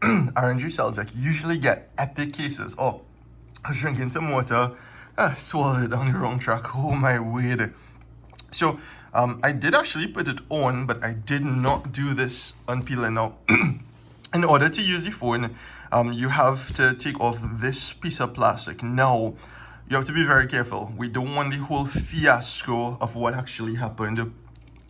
RNG Celtic usually get epic cases. Oh, I was drinking some water, swallowed it on the wrong track. Oh my word. So I did actually put it on, but I did not do this unpeeling. Now, in order to use the phone, you have to take off this piece of plastic. Now, you have to be very careful. We don't want the whole fiasco of what actually happened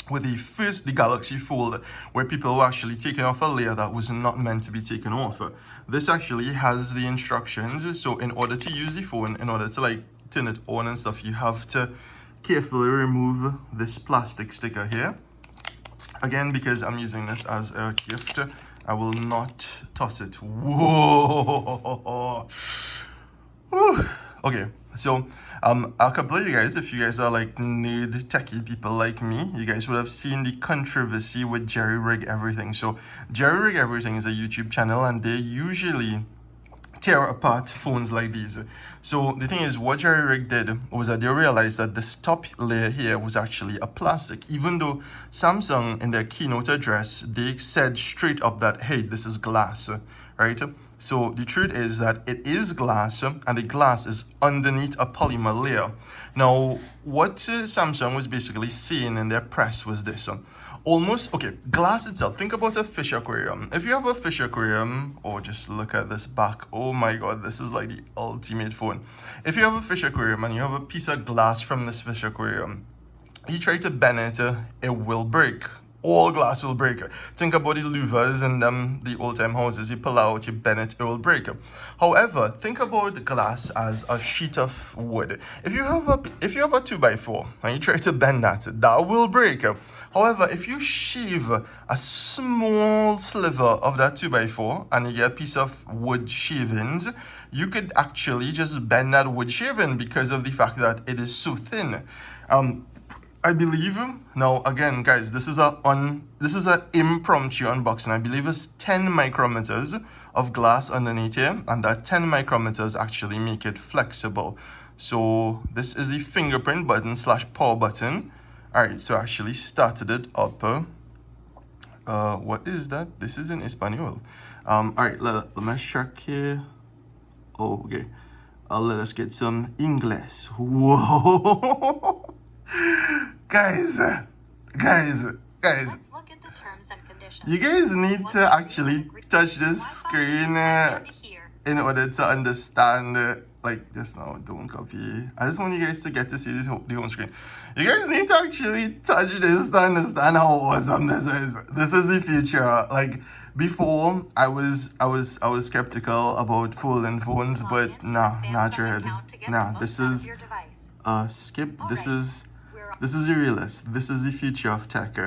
with the Galaxy Fold, where people were actually taking off a layer that was not meant to be taken off. This actually has the instructions. So in order to use the phone, in order to like turn it on and stuff, you have to carefully remove this plastic sticker here. Again, because I'm using this as a gift, I will not toss it. Whoa! Whew. Okay, so a couple of you guys, if you guys are like nerd techie people like me, you guys would have seen the controversy with Jerry Rig Everything. So Jerry Rig Everything is a YouTube channel, and they usually tear apart phones like these. So the thing is, what Jerry Rig did was that they realized that this top layer here was actually a plastic, even though Samsung in their keynote address, they said straight up that, hey, this is glass, right? So the truth is that it is glass, and the glass is underneath a polymer layer. Now, what Samsung was basically saying in their press was this. Almost, okay, glass itself. Think about a fish aquarium. If you have a fish aquarium, or just look at this back. Oh my God, this is like the ultimate phone. If you have a fish aquarium and you have a piece of glass from this fish aquarium, you try to bend it, it will break. All glass will break. Think about the louvers and the old time houses. You pull out, you bend it, it will break. However, think about the glass as a sheet of wood. If you have a 2x4 and you try to bend that will break. However, if you shave a small sliver of that 2x4 and you get a piece of wood shavings, you could actually just bend that wood shaving because of the fact that it is so thin. I believe, now again guys, this is an impromptu unboxing. I believe it's 10 micrometers of glass underneath here, and that 10 micrometers actually make it flexible. So this is the fingerprint button / power button. Alright, so I actually started it up. What is that? This is in Espanol. Alright, let me check here. Oh, okay. Let us get some English. Whoa! Guys, Let's look at the terms and conditions. you guys need to actually touch this screen in order to understand, like just now, don't copy. I just want you guys to get to see the home screen. You guys need to actually touch this to understand how awesome this is. This is the future. Like before, I was skeptical about folding phones, but nah, not really. Nah, this is skip. This is the realist. This is the future of tech.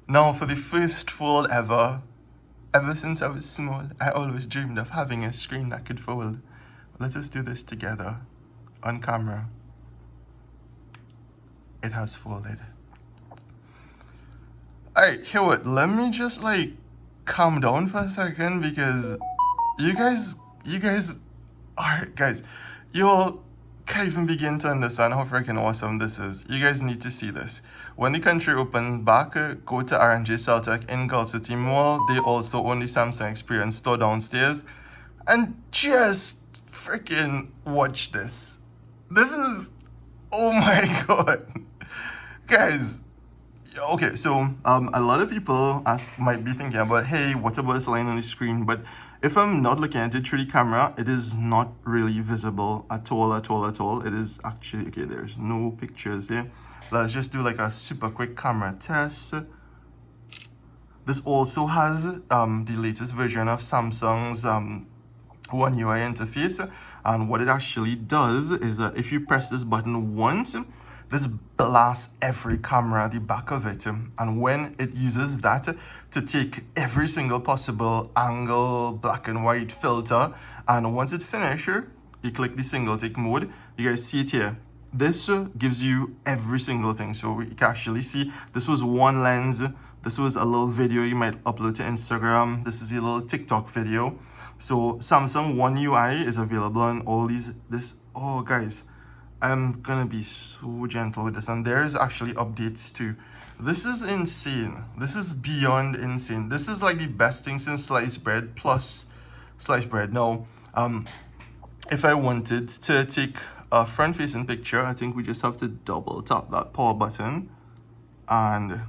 Now, for the first fold ever since I was small, I always dreamed of having a screen that could fold. Let us do this together on camera. It has folded. Alright, here what? Let me just like calm down for a second, because you guys, alright guys, you all can't even begin to understand how freaking awesome this is. You guys need to see this. When the country opens back, go to RNG Celtic in Gulf City Mall. They also own the Samsung Experience store downstairs. And just freaking watch this. This is, oh my God. Guys, okay, so a lot of people might be thinking about, hey, what about this line on the screen? But if I'm not looking at it through the camera, it is not really visible at all. It is actually, okay, there's no pictures here. Let's just do like a super quick camera test. This also has the latest version of Samsung's One UI interface. And what it actually does is that if you press this button once, this blasts every camera at the back of it. And when it uses that to take every single possible angle, black and white filter, and once it finishes, you click the single take mode. You guys see it here. This gives you every single thing. So you can actually see this was one lens. This was a little video you might upload to Instagram. This is a little TikTok video. So Samsung One UI is available on all these. Oh guys, I'm gonna be so gentle with this, and there's actually updates too. This is insane. This is beyond insane. This is like the best thing since sliced bread plus sliced bread. Now, if I wanted to take a front-facing picture, I think we just have to double tap that power button. And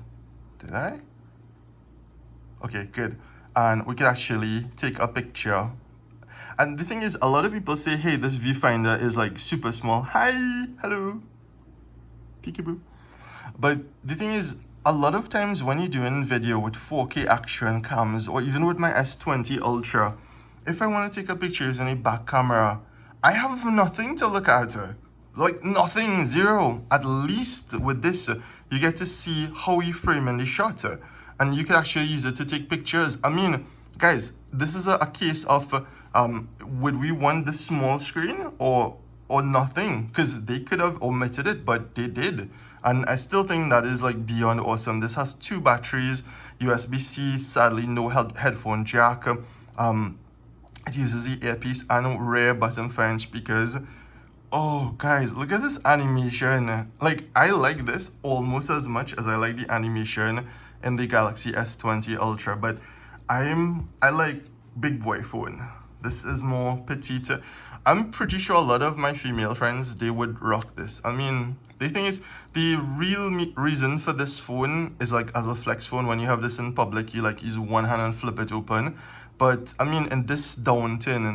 did I? Okay, good. And we could actually take a picture. And the thing is, a lot of people say, hey, this viewfinder is like super small. Hi, hello, peekaboo. But the thing is, a lot of times when you're doing video with 4K action cams, or even with my S20 Ultra, if I want to take a picture using a back camera, I have nothing to look at. Like nothing, zero. At least with this, you get to see how you frame in the shot. And you can actually use it to take pictures. I mean, guys, this is a case of, would we want the small screen or nothing? Because they could have omitted it, but they did. And I still think that is like beyond awesome. This has 2 batteries, USB-C, sadly no headphone jack. It uses the earpiece and rear button French speakers. Oh, guys, look at this animation. Like, I like this almost as much as I like the animation in the Galaxy S20 Ultra, but I like big boy phone. This is more petite. I'm pretty sure a lot of my female friends, they would rock this. I mean, the thing is, the real reason for this phone is like as a flex phone. When you have this in public, you like use one hand and flip it open. But I mean, in this downturn,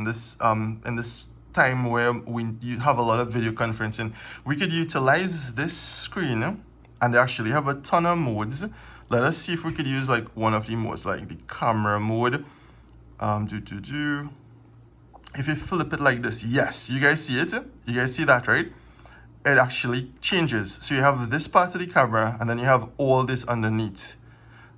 in this time where you have a lot of video conferencing, we could utilize this screen, and they actually have a ton of modes. Let us see if we could use like one of the modes, like the camera mode. If you flip it like this, yes, you guys see it? You guys see that, right? It actually changes. So you have this part of the camera, and then you have all this underneath.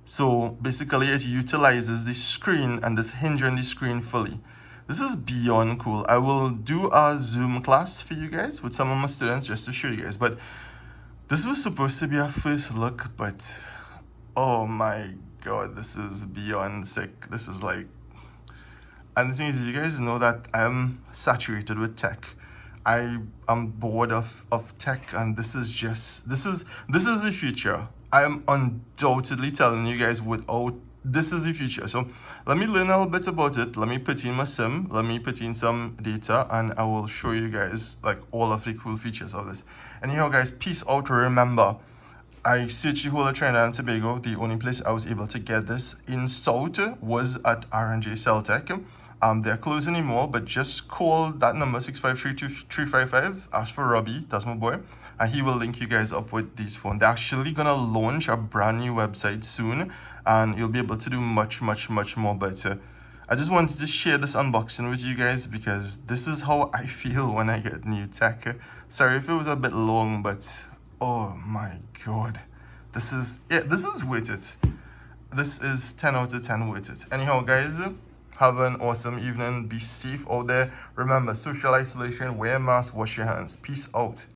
So basically it utilizes the screen and this hinge on the screen fully. This is beyond cool. I will do a Zoom class for you guys with some of my students just to show you guys. But this was supposed to be a first look, but oh my god, this is beyond sick. This is like, and the thing is, you guys know that I'm saturated with tech. I am bored of tech, and this is the future. I am undoubtedly telling you guys this is the future. So let me learn a little bit about it. Let me put in my sim. Let me put in some data, and I will show you guys like all of the cool features of this. Anyhow, guys, peace out. Remember, I searched the whole of Trinidad and Tobago. The only place I was able to get this in South was at R&J Celtech. They're closing the mall, but just call that number 6532355. Ask for Robbie, that's my boy, and he will link you guys up with these phones. They're actually gonna launch a brand new website soon, and you'll be able to do much more. But I just wanted to share this unboxing with you guys because this is how I feel when I get new tech. Sorry if it was a bit long, but oh my god, this is worth it. This is 10 out of 10 worth it. Anyhow, guys, have an awesome evening. Be safe out there. Remember, social isolation, wear a mask, wash your hands. Peace out.